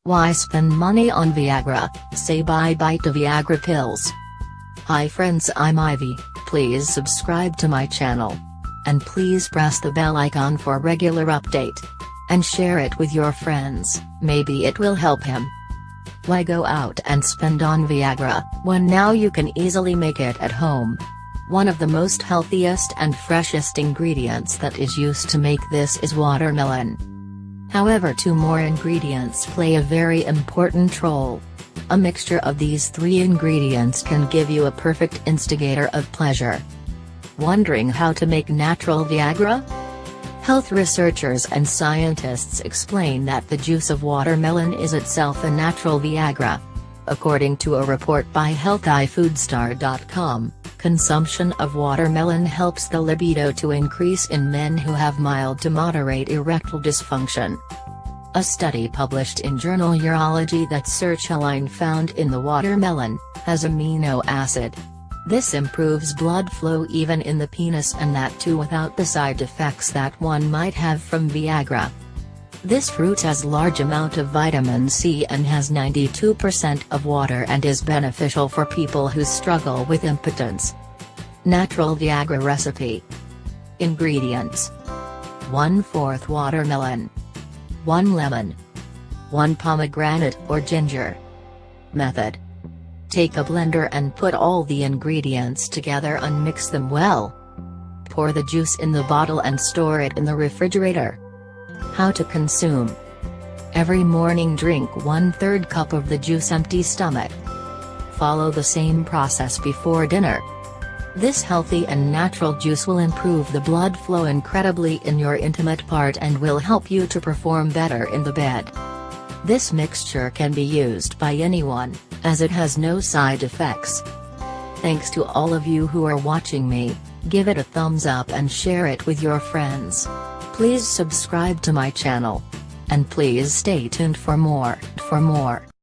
Why spend money on Viagra? Say bye-bye to Viagra pills. Hi friends, I'm Ivy. Please subscribe to my channel. And please press the bell icon for regular update. And share it with your friends, maybe it will help him. Why go out and spend on Viagra, when now you can easily make it at home? One of the most healthiest and freshest ingredients that is used to make this is watermelon. However, two more ingredients play a very important role. A mixture of these three ingredients can give you a perfect instigator of pleasure. Wondering how to make natural Viagra? Health researchers and scientists explain that the juice of watermelon is itself a natural Viagra. According to a report by healthifoodstar.com, consumption of watermelon helps the libido to increase in men who have mild to moderate erectile dysfunction. A study published in journal Urology that cirtulin found in the watermelon has amino acid. This improves blood flow even in the penis, and that too without the side effects that one might have from Viagra. This fruit has large amount of vitamin C and has 92% of water and is beneficial for people who struggle with impotence. Natural Viagra recipe. Ingredients: 1/4 watermelon, 1 lemon, 1 pomegranate or ginger. Method: take a blender and put all the ingredients together and mix them well. Pour the juice in the bottle and store it in the refrigerator. How to consume: every morning drink 1/3 cup of the juice empty stomach. Follow the same process before dinner. This healthy and natural juice will improve the blood flow incredibly in your intimate part and will help you to perform better in the bed. This mixture can be used by anyone, as it has no side effects. Thanks to all of you who are watching me. Give it a thumbs up and share it with your friends. Please subscribe to my channel. And please stay tuned for more.